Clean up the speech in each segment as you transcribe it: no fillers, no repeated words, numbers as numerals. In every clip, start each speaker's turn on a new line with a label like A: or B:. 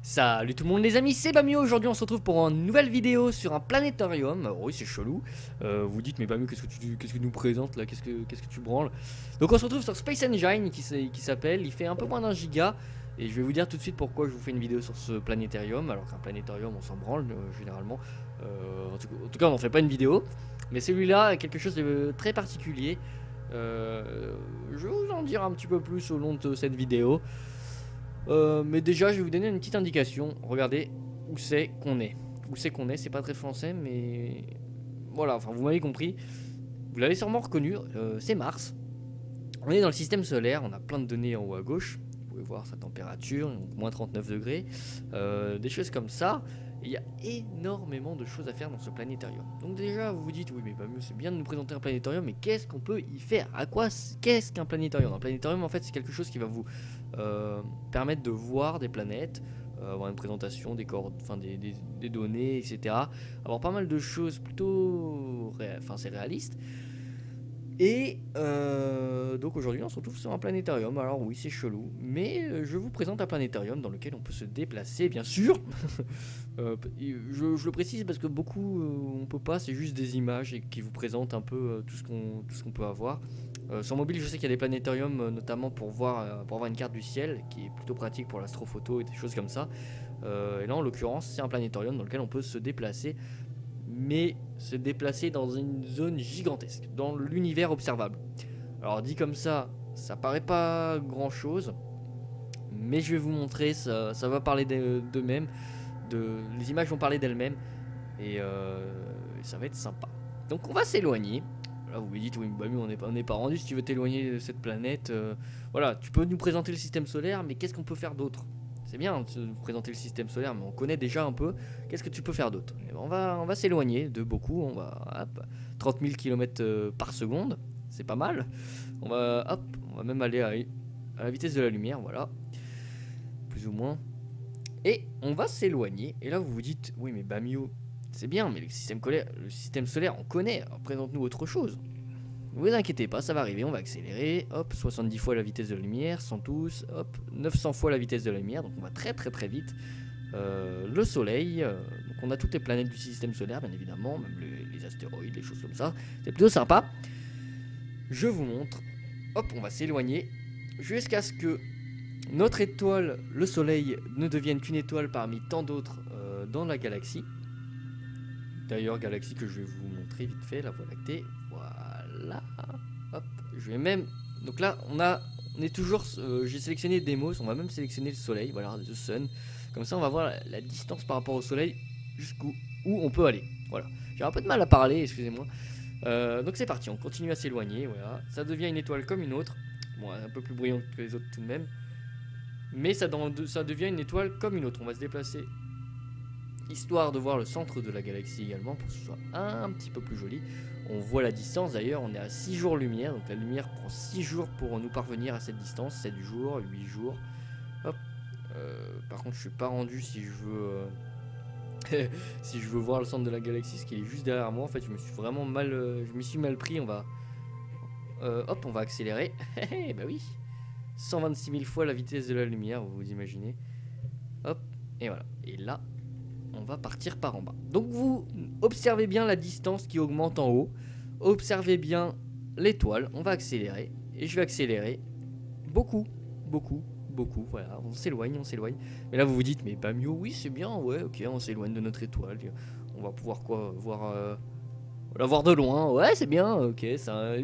A: Salut tout le monde les amis, c'est Bamio. Aujourd'hui on se retrouve pour une nouvelle vidéo sur un planétarium. Alors oui, c'est chelou, vous dites mais Bamio, qu'est-ce que tu nous présentes là, qu'est-ce que tu branles. Donc on se retrouve sur Space Engine qui s'appelle, il fait un peu moins d'un giga. Et je vais vous dire tout de suite pourquoi je vous fais une vidéo sur ce planétarium. Alors qu'un planétarium on s'en branle généralement, en tout cas on n'en fait pas une vidéo. Mais celui-là a quelque chose de très particulier. Je vais vous en dire un petit peu plus au long de cette vidéo. Mais déjà je vais vous donner une petite indication. Regardez où c'est qu'on est. Où c'est qu'on est, c'est pas très français mais voilà, enfin vous m'avez compris. Vous l'avez sûrement reconnu, c'est Mars. On est dans le système solaire, on a plein de données en haut à gauche. Vous pouvez voir sa température, donc moins 39 degrés, des choses comme ça. Il y a énormément de choses à faire dans ce planétarium. Donc déjà vous vous dites oui mais bah, c'est bien de nous présenter un planétarium, mais qu'est-ce qu'on peut y faire? À quoi? Qu'est-ce qu'un planétarium? Un planétarium en fait c'est quelque chose qui va vous permettre de voir des planètes, avoir une présentation des corps, enfin des données, etc. Avoir pas mal de choses plutôt, enfin c'est réaliste. Et donc aujourd'hui on se retrouve sur un planétarium. Alors oui c'est chelou, mais je vous présente un planétarium dans lequel on peut se déplacer bien sûr. Je le précise parce que beaucoup on peut pas, c'est juste des images et qui vous présentent un peu tout ce qu'on peut avoir. Sur mobile je sais qu'il y a des planétariums notamment pour avoir une carte du ciel qui est plutôt pratique pour l'astrophoto et des choses comme ça. Et là en l'occurrence c'est un planétarium dans lequel on peut se déplacer, mais se déplacer dans une zone gigantesque, dans l'univers observable. Alors dit comme ça paraît pas grand chose, mais je vais vous montrer, ça va parler d'eux-mêmes, les images vont parler d'elles-mêmes, et ça va être sympa. Donc on va s'éloigner. Là vous vous dites oui bah on n'est pas rendu, si tu veux t'éloigner de cette planète, voilà, tu peux nous présenter le système solaire, mais qu'est-ce qu'on peut faire d'autre? C'est bien de vous présenter le système solaire, mais on connaît déjà un peu. Qu'est-ce que tu peux faire d'autre? On va s'éloigner de beaucoup. On va hop, 30 000 km par seconde. C'est pas mal. On va même aller à la vitesse de la lumière. Voilà. Plus ou moins. Et on va s'éloigner. Et là, vous vous dites, oui, mais Bamio, c'est bien, mais le système solaire, on connaît. Présente-nous autre chose. Ne vous inquiétez pas, ça va arriver, on va accélérer, hop, 70 fois la vitesse de la lumière, 112, hop, 900 fois la vitesse de la lumière, donc on va très vite. Le soleil, donc on a toutes les planètes du système solaire, bien évidemment, même les astéroïdes, les choses comme ça, c'est plutôt sympa. Je vous montre, hop, on va s'éloigner, jusqu'à ce que notre étoile, le soleil, ne devienne qu'une étoile parmi tant d'autres dans la galaxie. D'ailleurs, galaxie que je vais vous montrer vite fait, la Voie lactée, voilà, hop, je vais même, donc là on est toujours, j'ai sélectionné Deimos, on va même sélectionner le soleil, voilà, The Sun, comme ça on va voir la distance par rapport au soleil, jusqu'où on peut aller, voilà, j'ai un peu de mal à parler, excusez-moi, donc c'est parti, on continue à s'éloigner, voilà, ça devient une étoile comme une autre, bon, un peu plus brillante que les autres tout de même, mais ça devient une étoile comme une autre, on va se déplacer, histoire de voir le centre de la galaxie également, pour que ce soit un petit peu plus joli. On voit la distance d'ailleurs, on est à 6 jours lumière, donc la lumière prend 6 jours pour nous parvenir à cette distance, 7 jours, 8 jours. Hop. Par contre je suis pas rendu si je veux si je veux voir le centre de la galaxie, ce qui est juste derrière moi. En fait je me suis mal pris. On va hop, on va accélérer. Bah oui, 126 000 fois la vitesse de la lumière, vous imaginez. Hop, et voilà, et là on va partir par en bas. Donc vous observez bien la distance qui augmente en haut. Observez bien l'étoile. On va accélérer. Et je vais accélérer beaucoup. Voilà, on s'éloigne. Mais là vous vous dites, mais Bamio, oui c'est bien, ouais, ok, on s'éloigne de notre étoile. On va pouvoir voir la voir de loin. Ouais c'est bien, ok. Il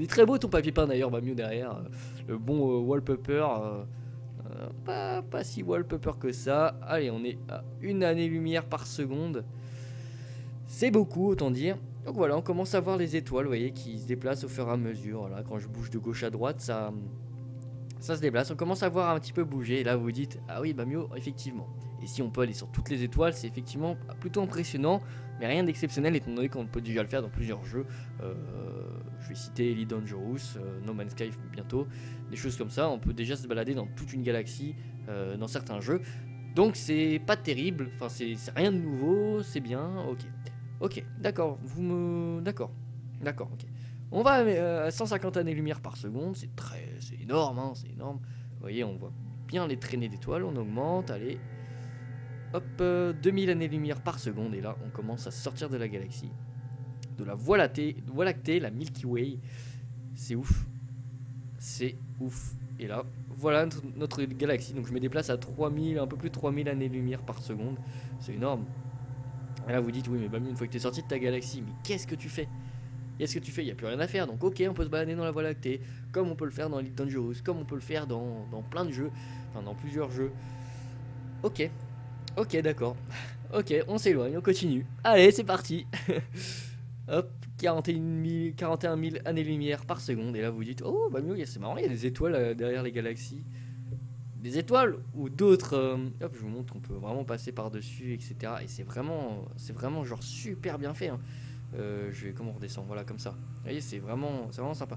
A: est très beau ton papier peint d'ailleurs, Bamio, derrière. Le bon wallpaper. Pas si wallpaper que ça. Allez, on est à 1 année-lumière par seconde. C'est beaucoup, autant dire. Donc voilà, on commence à voir les étoiles, vous voyez, qui se déplacent au fur et à mesure. Voilà, quand je bouge de gauche à droite, ça se déplace. On commence à voir un petit peu bouger. Et là, vous vous dites, ah oui, Bamio, effectivement. Et si on peut aller sur toutes les étoiles, c'est effectivement plutôt impressionnant. Mais rien d'exceptionnel, étant donné qu'on peut déjà le faire dans plusieurs jeux. Je vais citer Elite Dangerous, No Man's Sky bientôt. Des choses comme ça, on peut déjà se balader dans toute une galaxie dans certains jeux. Donc c'est pas terrible, enfin c'est rien de nouveau, c'est bien, ok, d'accord, d'accord, ok. On va à 150 années-lumière par seconde, c'est énorme, hein, c'est énorme. Vous voyez, on voit bien les traînées d'étoiles, on augmente, allez. hop, 2000 années-lumière par seconde. Et là, on commence à sortir de la galaxie. De la Voie lactée, la Milky Way. C'est ouf. C'est ouf. Et là, voilà notre galaxie. Donc je me déplace à 3000, un peu plus de 3000 années-lumière par seconde. C'est énorme. Et là, vous dites, oui, mais Bamio, une fois que tu es sorti de ta galaxie, mais qu'est-ce que tu fais? Qu'est-ce que tu fais? Il n'y a plus rien à faire. Donc, ok, on peut se balader dans la Voie lactée, comme on peut le faire dans Elite Dangerous, comme on peut le faire dans plein de jeux, enfin, dans plusieurs jeux. Ok, ok, d'accord. Ok, on s'éloigne, on continue. Allez, c'est parti. Hop, 41 000 années-lumière par seconde. Et là, vous dites, oh, Bamio, c'est marrant, il y a des étoiles derrière les galaxies. Des étoiles ou d'autres. Hop, je vous montre qu'on peut vraiment passer par-dessus, etc. Et c'est vraiment genre super bien fait. Hein. Je vais comment on redescend, voilà comme ça. Vous voyez, c'est vraiment sympa.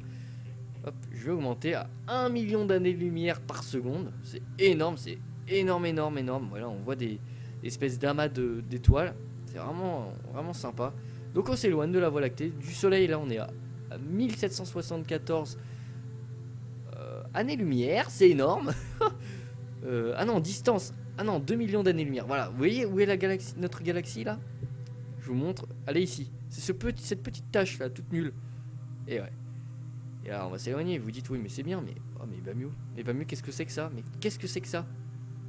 A: Hop, je vais augmenter à 1 million d'années-lumière par seconde. C'est énorme, c'est énorme, énorme, énorme. Voilà, on voit des espèces d'amas d'étoiles. C'est vraiment sympa. Donc on s'éloigne de la Voie lactée. Du soleil, là, on est à 1774 années-lumière. C'est énorme. Ah non, distance. Ah non, 2 millions d'années-lumière. Voilà, vous voyez où est la galaxie, notre galaxie là? Je vous montre. Allez ici. C'est cette petite tache là, toute nulle. Et ouais. Et là, on va s'éloigner. Vous dites, oui, mais c'est bien. Mais oh, mais pas mieux. Mais pas mieux, qu'est-ce que c'est que ça? Mais qu'est-ce que c'est que ça?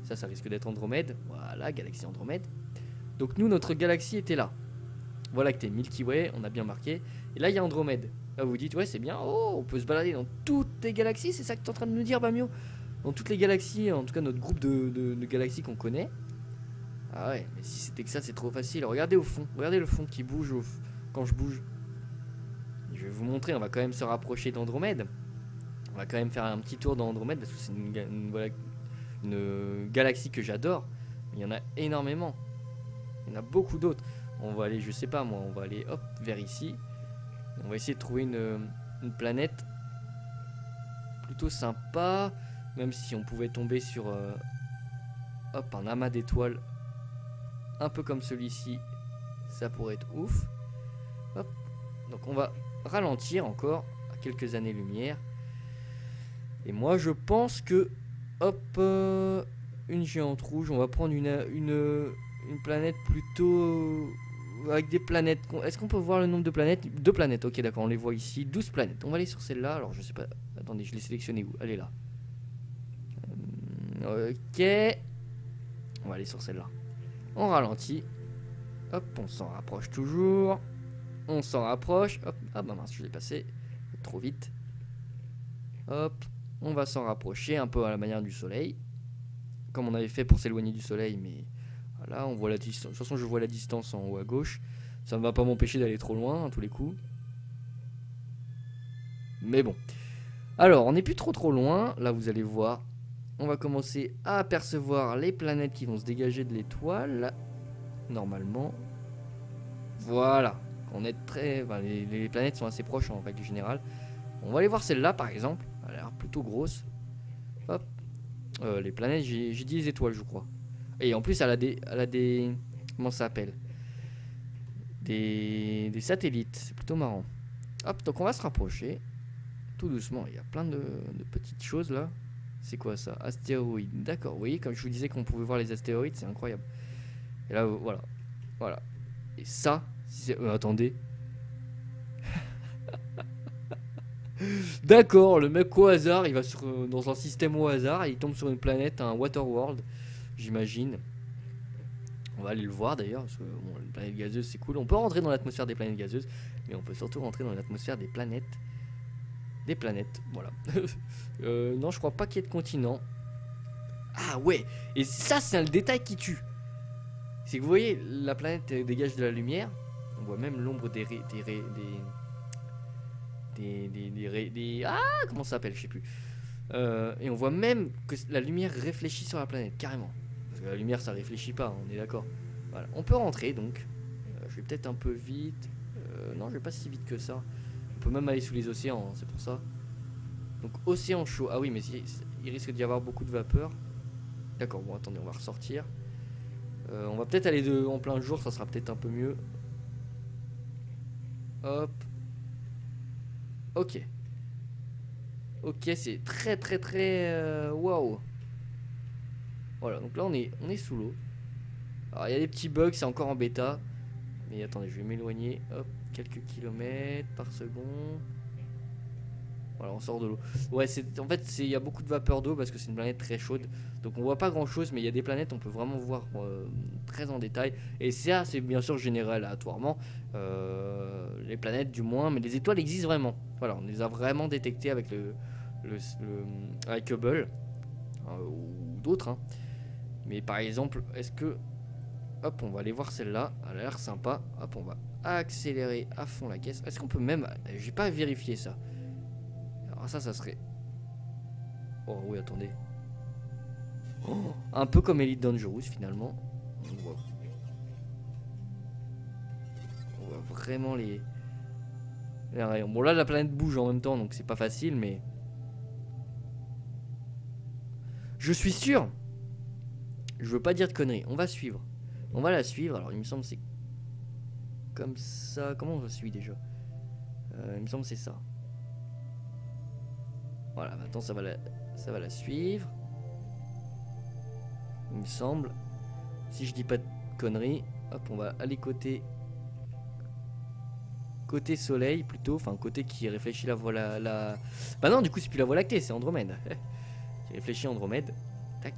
A: Ça risque d'être Andromède. Voilà, galaxie Andromède. Donc, nous, notre galaxie était là. Voilà que t'es Milky Way, on a bien marqué. Et là, il y a Andromède. Là, vous dites, ouais, c'est bien. Oh, on peut se balader dans toutes les galaxies. C'est ça que tu es en train de nous dire, Bamio? Dans toutes les galaxies, en tout cas notre groupe de galaxies qu'on connaît. Ah ouais, mais si c'était que ça, c'est trop facile. Regardez au fond, regardez le fond qui bouge quand je bouge. Je vais vous montrer, on va quand même se rapprocher d'Andromède. On va quand même faire un petit tour d'Andromède parce que c'est une galaxie que j'adore. Il y en a énormément. Il y en a beaucoup d'autres. On va aller, je sais pas moi, on va aller hop vers ici. On va essayer de trouver une planète plutôt sympa. Même si on pouvait tomber sur hop, un amas d'étoiles un peu comme celui-ci, ça pourrait être ouf. Hop. Donc on va ralentir encore à quelques années-lumière. Et moi je pense que hop, une géante rouge, on va prendre une planète plutôt avec des planètes. Est-ce qu'on peut voir le nombre de planètes? 2 planètes, ok d'accord, on les voit ici, 12 planètes. On va aller sur celle-là, alors je sais pas, attendez, je l'ai sélectionné où? Elle est là. Ok. On va aller sur celle-là. On ralentit. Hop, on s'en rapproche toujours. On s'en rapproche. Hop. Ah bah mince, je l'ai passé trop vite. Hop. On va s'en rapprocher un peu à la manière du soleil. Comme on avait fait pour s'éloigner du soleil. Mais voilà, on voit la distance. De toute façon, je vois la distance en haut à gauche. Ça ne va pas m'empêcher d'aller trop loin à tous les coups. Mais bon. Alors, on n'est plus trop loin. Là, vous allez voir. On va commencer à apercevoir les planètes qui vont se dégager de l'étoile. Normalement. Voilà. On est très. Enfin, les planètes sont assez proches en règle générale. On va aller voir celle-là par exemple. Elle a l'air plutôt grosse. Hop. Les planètes, j'ai dit les étoiles, je crois. Et en plus, elle a des. Comment ça s'appelle? Des satellites. C'est plutôt marrant. Hop. Donc on va se rapprocher. Tout doucement. Il y a plein de petites choses là. C'est quoi ça? Astéroïdes. D'accord, oui, comme je vous disais qu'on pouvait voir les astéroïdes, c'est incroyable. Et là, voilà. Voilà. Et ça, si c'est... attendez. D'accord, le mec au hasard, il va dans un système au hasard, et il tombe sur une planète, un Waterworld, j'imagine. On va aller le voir d'ailleurs, parce que bon, les planètes gazeuses, c'est cool. On peut rentrer dans l'atmosphère des planètes gazeuses, mais on peut surtout rentrer dans l'atmosphère des planètes. Des planètes, voilà. Non, je crois pas qu'il y ait de continent. Ah ouais, et ça c'est le détail qui tue. C'est que vous voyez, la planète dégage de la lumière. On voit même l'ombre ah, comment ça s'appelle, je sais plus. Et on voit même que la lumière réfléchit sur la planète, carrément. Parce que la lumière ça réfléchit pas, on est d'accord. Voilà, on peut rentrer donc. Je vais peut-être un peu vite. Non, je vais pas si vite que ça. On peut même aller sous les océans, hein, c'est pour ça. Donc océan chaud. Ah oui, mais il risque d'y avoir beaucoup de vapeur. D'accord, bon attendez, on va ressortir. On va peut-être aller en plein jour, ça sera peut-être un peu mieux. Hop. Ok. Ok, c'est très waouh. Voilà, donc là on est sous l'eau. Alors il y a des petits bugs, c'est encore en bêta. Mais attendez, je vais m'éloigner. Hop, quelques kilomètres par seconde. Voilà, on sort de l'eau. Ouais, en fait, il y a beaucoup de vapeur d'eau parce que c'est une planète très chaude. Donc on voit pas grand chose, mais il y a des planètes, on peut vraiment voir très en détail. Et ça, c'est bien sûr généré aléatoirement. Les planètes, du moins, mais les étoiles existent vraiment. Voilà, on les a vraiment détectées avec avec Hubble ou d'autres. Hein. Mais par exemple, est-ce que. Hop, on va aller voir celle-là. Elle a l'air sympa. Hop, on va accélérer à fond la caisse. Est-ce qu'on peut même. J'ai pas vérifié ça. Alors ça serait... Oh oui, attendez. Oh, un peu comme Elite Dangerous finalement. On voit vraiment les rayons. Bon là la planète bouge en même temps donc c'est pas facile mais... Je suis sûr. Je veux pas dire de conneries. On va suivre. On va la suivre. Alors il me semble c'est... Comme ça. Comment on la suit déjà il me semble c'est ça. Voilà, maintenant ça va la suivre. Il me semble. Si je dis pas de conneries. Hop, on va aller côté soleil plutôt. Enfin, côté qui réfléchit la voie Bah non, du coup c'est plus la voie lactée, c'est Andromède. Qui réfléchit Andromède. Tac.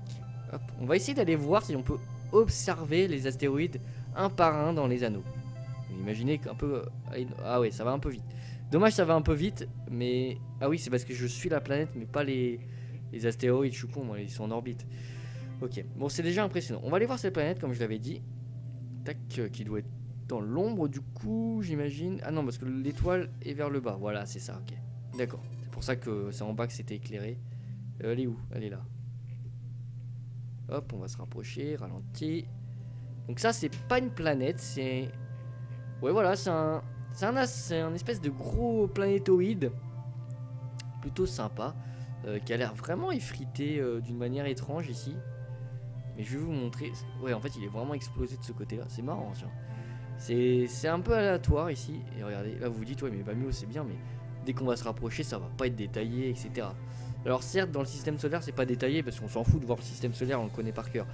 A: Hop. On va essayer d'aller voir si on peut observer les astéroïdes un par un dans les anneaux. Imaginez qu'un peu... Ah ouais, ça va un peu vite. Dommage, ça va un peu vite, mais... Ah oui, c'est parce que je suis la planète, mais pas les astéroïdes, je suis con, moi, ils sont en orbite. Ok, bon, c'est déjà impressionnant. On va aller voir cette planète, comme je l'avais dit. Tac, qui doit être dans l'ombre, du coup, j'imagine. Ah non, parce que l'étoile est vers le bas. Voilà, c'est ça, ok. D'accord, c'est pour ça que c'est en bas que c'était éclairé. Elle est où? Elle est là. Hop, on va se rapprocher, ralenti. Donc ça, c'est pas une planète, c'est... Ouais, voilà, c'est un espèce de gros planétoïde plutôt sympa qui a l'air vraiment effrité d'une manière étrange ici. Mais je vais vous montrer. Ouais, en fait, il est vraiment explosé de ce côté-là. C'est marrant, tiens. C'est un peu aléatoire ici. Et regardez, là vous vous dites, ouais, mais Bamio c'est bien, mais dès qu'on va se rapprocher, ça va pas être détaillé, etc. Alors, certes, dans le système solaire, c'est pas détaillé parce qu'on s'en fout de voir le système solaire, on le connaît par cœur.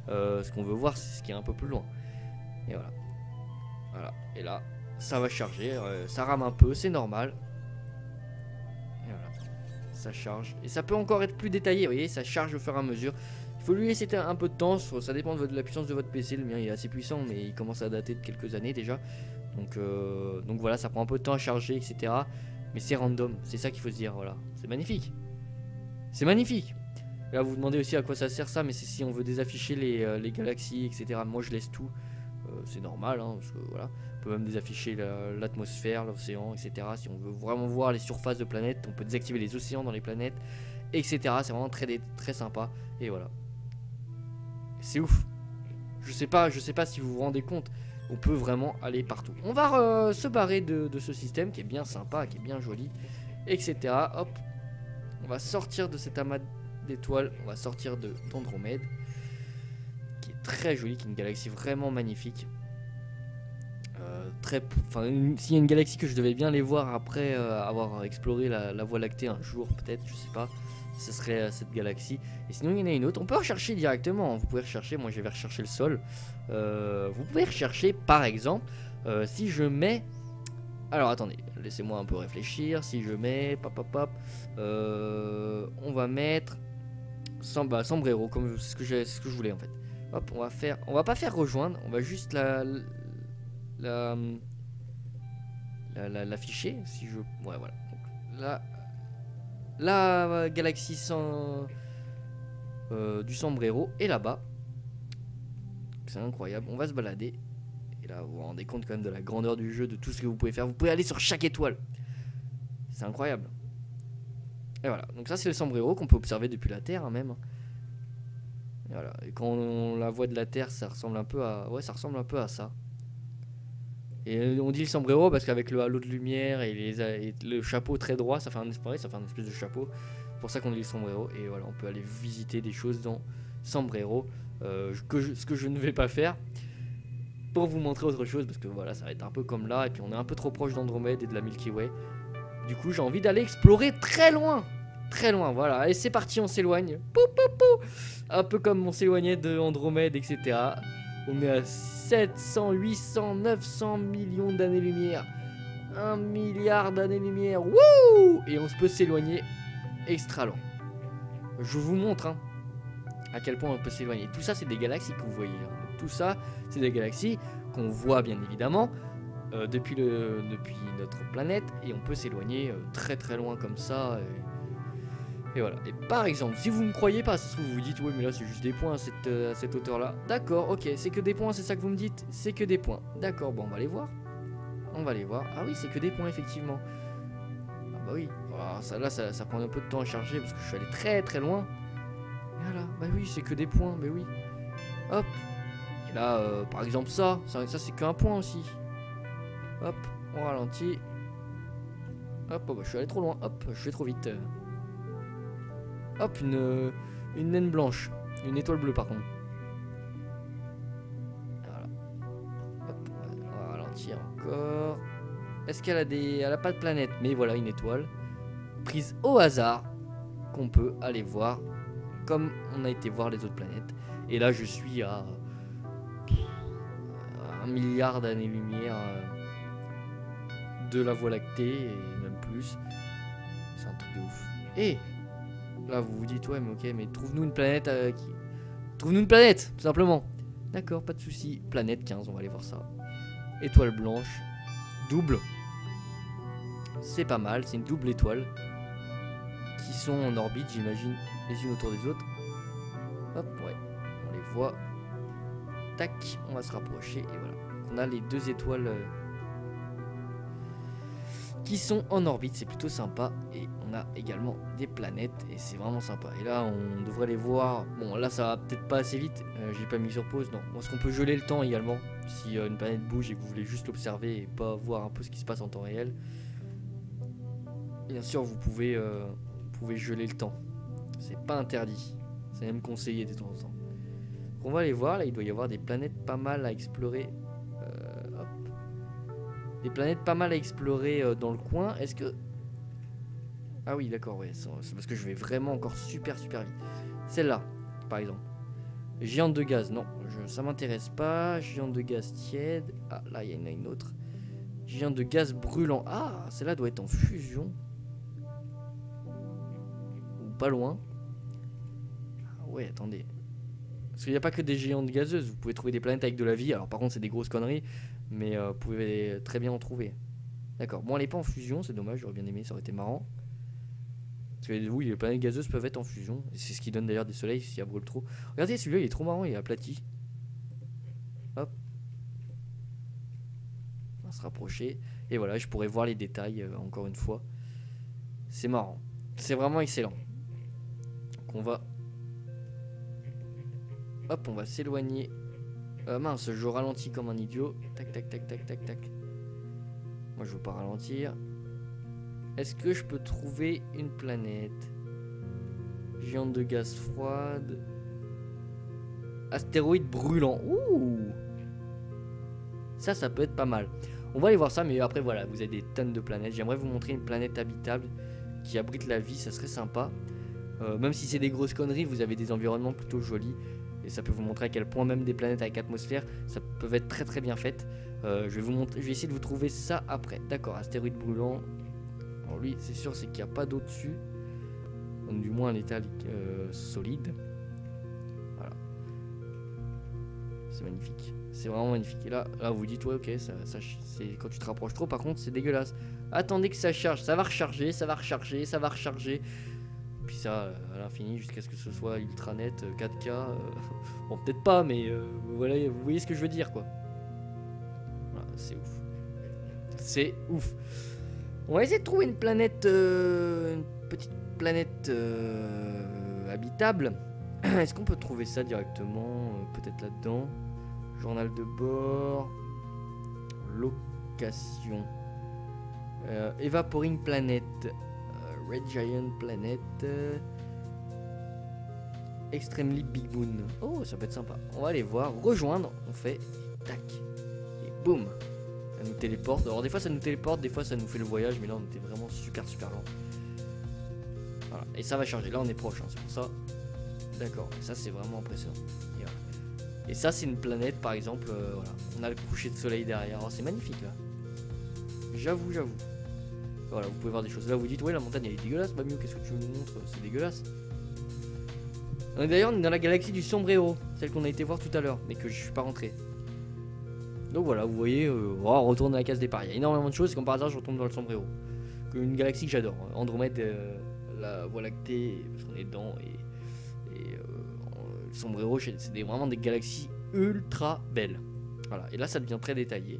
A: Ce qu'on veut voir, c'est ce qui est un peu plus loin. Et voilà. Voilà, et là, ça va charger, ça rame un peu, c'est normal. Et voilà, ça charge. Et ça peut encore être plus détaillé, vous voyez, ça charge au fur et à mesure. Il faut lui laisser un peu de temps, ça dépend de la puissance de votre PC. Le mien il est assez puissant, mais il commence à dater de quelques années déjà. Donc voilà, ça prend un peu de temps à charger, etc. Mais c'est random, c'est ça qu'il faut se dire, voilà. C'est magnifique. C'est magnifique. Là, vous vous demandez aussi à quoi ça sert ça, mais c'est si on veut désafficher les galaxies, etc. Moi, je laisse tout. C'est normal, hein, parce que voilà, on peut même désafficher l'atmosphère, l'océan, etc. Si on veut vraiment voir les surfaces de planètes, on peut désactiver les océans dans les planètes, etc. C'est vraiment très sympa. Et voilà. C'est ouf. Je sais pas si vous vous rendez compte. On peut vraiment aller partout. On va se barrer de ce système qui est bien sympa, qui est bien joli, etc. Hop. On va sortir de cet amas d'étoiles. On va sortir d'Andromède, qui est très joli, qui est une galaxie vraiment magnifique. S'il y a une galaxie que je devais bien aller voir après avoir exploré la Voie lactée un jour, peut-être, je sais pas, ce serait cette galaxie. Et sinon, il y en a une autre. On peut rechercher directement. Vous pouvez rechercher. Moi, je vais rechercher le sol. Vous pouvez rechercher, par exemple, si je mets. Alors, attendez, laissez-moi un peu réfléchir. Si je mets. On va mettre. Sombrero, comme c'est ce que je voulais en fait. Hop, on va pas faire rejoindre. On va juste l'afficher. Si je. Ouais, voilà. Donc, la galaxie du Sombrero est là-bas. C'est incroyable. On va se balader. Et là, vous vous rendez compte quand même de la grandeur du jeu, de tout ce que vous pouvez faire. Vous pouvez aller sur chaque étoile. C'est incroyable. Et voilà. Donc ça, c'est le Sombrero qu'on peut observer depuis la Terre, hein, même. Et voilà. Et quand on la voit de la Terre, ça ressemble un peu à. Ouais, ça ressemble un peu à ça. Et on dit le sombrero parce qu'avec le halo de lumière et le chapeau très droit, ça fait un espèce de chapeau. C'est pour ça qu'on dit le sombrero. Et voilà, on peut aller visiter des choses dans sombrero. Ce que je ne vais pas faire pour vous montrer autre chose. Parce que voilà, ça va être un peu comme là. Et puis on est un peu trop proche d'Andromède et de la Milky Way. Du coup, j'ai envie d'aller explorer très loin. Très loin, voilà. Allez, c'est parti, on s'éloigne. Un peu comme on s'éloignait de Andromède, etc. On est à 700, 800, 900 millions d'années-lumière. 1 milliard d'années-lumière. Wouh! Et on peut s'éloigner extra loin. Je vous montre hein, à quel point on peut s'éloigner. Tout ça, c'est des galaxies que vous voyez. Hein. Tout ça, c'est des galaxies qu'on voit bien évidemment depuis notre planète. Et on peut s'éloigner très très loin comme ça. Et voilà. Et par exemple, si vous ne me croyez pas, ça se trouve vous vous dites ouais mais là c'est juste des points à cette hauteur là. D'accord, ok, c'est que des points, c'est ça que vous me dites. C'est que des points. D'accord, bon on va les voir. On va les voir. Ah oui, c'est que des points effectivement. Ah bah oui. Alors, ça prend un peu de temps à charger parce que je suis allé très très loin. Voilà, bah oui, c'est que des points, mais oui. Hop. Et là, par exemple ça c'est qu'un point aussi. Hop, on ralentit. Hop, oh bah, je suis allé trop loin. Hop, je vais trop vite. Hop, une naine blanche. Une étoile bleue par contre. Voilà. Hop, on va ralentir encore. Est-ce qu'elle a elle a pas de planète, mais voilà une étoile. Prise au hasard. Qu'on peut aller voir. Comme on a été voir les autres planètes. Et là je suis à 1 milliard d'années-lumière de la Voie lactée. Et même plus. C'est un truc de ouf. Et là vous vous dites ouais mais ok mais trouve-nous une planète trouve-nous une planète tout simplement. D'accord, pas de souci. Planète 15, on va aller voir ça. Étoile blanche. Double. C'est pas mal, c'est une double étoile. Qui sont en orbite j'imagine les unes autour des autres. Hop ouais, on les voit. Tac, on va se rapprocher et voilà. On a les deux étoiles qui sont en orbite, c'est plutôt sympa. Et on a également des planètes et c'est vraiment sympa. Et là on devrait les voir. Bon là ça va peut-être pas assez vite, j'ai pas mis sur pause. Non, est-ce qu'on peut geler le temps également si une planète bouge et que vous voulez juste l'observer et pas voir un peu ce qui se passe en temps réel. Bien sûr vous pouvez geler le temps. C'est pas interdit, c'est même conseillé de temps en temps. On va aller voir, là il doit y avoir des planètes pas mal à explorer. Hop. Des planètes pas mal à explorer dans le coin. Est-ce que... Ah oui d'accord, ouais, c'est parce que je vais vraiment encore super vite. Celle-là, par exemple. Géante de gaz, non, ça m'intéresse pas. Géante de gaz tiède. Ah là il y en a une autre. Géante de gaz brûlant. Ah, celle-là doit être en fusion. Ou pas loin. Ah ouais, attendez. Parce qu'il n'y a pas que des géantes gazeuses. Vous pouvez trouver des planètes avec de la vie. Alors par contre c'est des grosses conneries. Mais vous pouvez très bien en trouver. D'accord, bon elle n'est pas en fusion, c'est dommage, j'aurais bien aimé, ça aurait été marrant. Parce que oui, les planètes gazeuses peuvent être en fusion. C'est ce qui donne d'ailleurs des soleils si elles brûlent trop. Regardez celui-là, il est trop marrant, il est aplati. Hop. On va se rapprocher. Et voilà, je pourrais voir les détails encore une fois. C'est marrant. C'est vraiment excellent. Donc on va... Hop, on va s'éloigner. Mince, je ralentis comme un idiot. Tac, tac, tac, tac, tac, tac. Moi, je veux pas ralentir. Est-ce que je peux trouver une planète? Géante de gaz froide. Astéroïde brûlant. Ouh! Ça peut être pas mal. On va aller voir ça, mais après, voilà, vous avez des tonnes de planètes. J'aimerais vous montrer une planète habitable qui abrite la vie, ça serait sympa. Même si c'est des grosses conneries, vous avez des environnements plutôt jolis. Et ça peut vous montrer à quel point même des planètes avec atmosphère, ça peut être très bien faites. Je vais essayer de vous trouver ça après. D'accord, astéroïde brûlant. Alors lui, c'est sûr, c'est qu'il n'y a pas d'eau dessus. Donc, du moins un état solide. Voilà. C'est magnifique. C'est vraiment magnifique. Et là vous vous dites, ouais, ok, c'est quand tu te rapproches trop, par contre, c'est dégueulasse. Attendez que ça charge. Ça va recharger, ça va recharger, ça va recharger. Puis ça à l'infini jusqu'à ce que ce soit ultra net, 4K. Bon, peut-être pas, mais voilà, vous voyez ce que je veux dire, quoi. Voilà, c'est ouf. C'est ouf. On va essayer de trouver une planète, une petite planète habitable. Est-ce qu'on peut trouver ça directement? Peut-être là-dedans. Journal de bord. Location. Evaporing Planet. Red Giant Planet. Extremely Big Moon. Oh, ça peut être sympa. On va aller voir. Rejoindre. On fait. Tac. Et boum. Ça nous téléporte. Alors des fois ça nous téléporte, des fois ça nous fait le voyage, mais là on était vraiment super lent. Voilà. Et ça va charger. Là on est proche, hein, c'est pour ça. D'accord. Ça c'est vraiment impressionnant. Et ça c'est une planète par exemple, voilà. On a le coucher de soleil derrière, oh, c'est magnifique là. J'avoue. Voilà, vous pouvez voir des choses. Là vous dites ouais la montagne elle est dégueulasse, bah mieux qu'est-ce que tu me montres, c'est dégueulasse. D'ailleurs on est dans la galaxie du Sombrero, celle qu'on a été voir tout à l'heure, mais que je suis pas rentré. Donc voilà, vous voyez, on retourne à la case départ. Il y a énormément de choses, et comme par hasard je retombe dans le Sombrero. Une galaxie que j'adore, Andromède, la Voie lactée, parce qu'on est dedans, et le Sombrero, c'est vraiment des galaxies ultra belles. Voilà, et là ça devient très détaillé.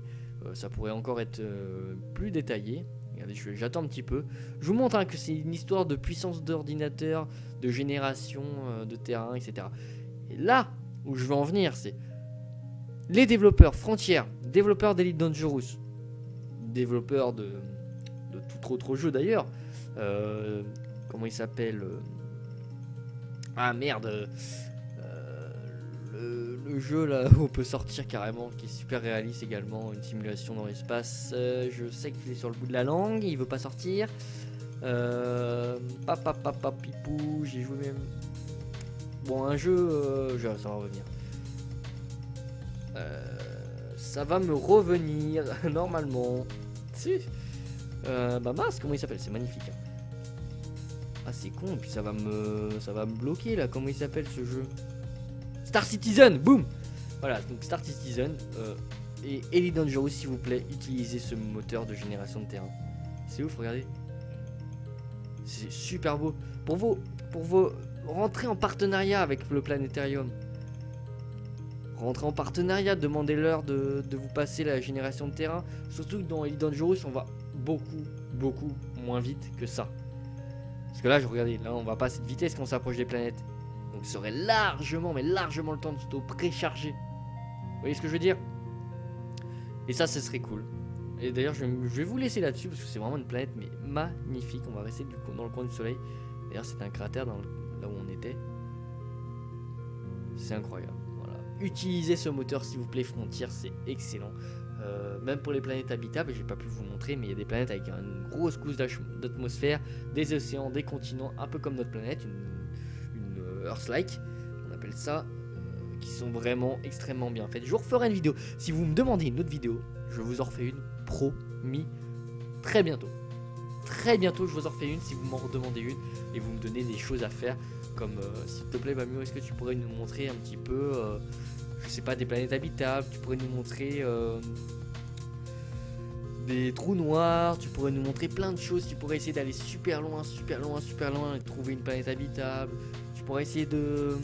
A: Ça pourrait encore être plus détaillé. Regardez, j'attends un petit peu. Je vous montre que c'est une histoire de puissance d'ordinateur, de génération de terrain, etc. Et là où je veux en venir, c'est les développeurs Frontier, développeurs d'Elite Dangerous, développeurs de tout autre jeu d'ailleurs. Comment il s'appelle ah merde, le jeu là où on peut sortir carrément, qui est super réaliste également, une simulation dans l'espace. Je sais qu'il est sur le bout de la langue, il veut pas sortir. Papa pipou, j'ai joué même. Bon, un jeu, ça va revenir. Ça va me revenir normalement. Si. Bah mince, comment il s'appelle? C'est magnifique. Ah c'est con, et puis ça va me bloquer là. Comment il s'appelle ce jeu? Star Citizen, boum. Voilà, donc Star Citizen et Elite Dangerous, s'il vous plaît, utilisez ce moteur de génération de terrain. C'est ouf, regardez. C'est super beau. Pour vos rentrez en partenariat avec le planétarium. Rentrez en partenariat, demandez-leur de vous passer la génération de terrain. Surtout que dans Elite Dangerous, on va beaucoup moins vite que ça. Parce que là, regardez, là on va pas à cette vitesse quand on s'approche des planètes. Donc ça aurait largement, mais largement le temps de s'auto-précharger. Vous voyez ce que je veux dire? Et ça, ce serait cool. Et d'ailleurs, je vais vous laisser là-dessus parce que c'est vraiment une planète mais magnifique. On va rester dans le coin du soleil. D'ailleurs, c'est un cratère là où on était. C'est incroyable. Voilà. Utilisez ce moteur s'il vous plaît, Frontier, c'est excellent. Même pour les planètes habitables, j'ai pas pu vous montrer, mais il y a des planètes avec une grosse couche d'atmosphère, des océans, des continents, un peu comme notre planète, une Earth-like, on appelle ça, qui sont vraiment extrêmement bien faites. Je vous referai une vidéo. Si vous me demandez une autre vidéo, je vous en refais une, promis, très bientôt. Très bientôt, je vous en refais une si vous m'en redemandez une et vous me donnez des choses à faire. Comme, s'il te plaît, Bamio, est-ce que tu pourrais nous montrer un petit peu, je sais pas, des planètes habitables, tu pourrais nous montrer des trous noirs, tu pourrais nous montrer plein de choses, tu pourrais essayer d'aller super loin et de trouver une planète habitable, tu pourrais essayer de...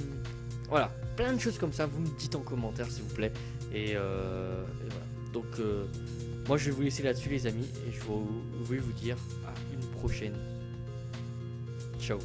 A: Voilà, plein de choses comme ça, vous me dites en commentaire s'il vous plaît. Et voilà, donc moi je vais vous laisser là-dessus les amis, et je vais vous dire à une prochaine. Ciao.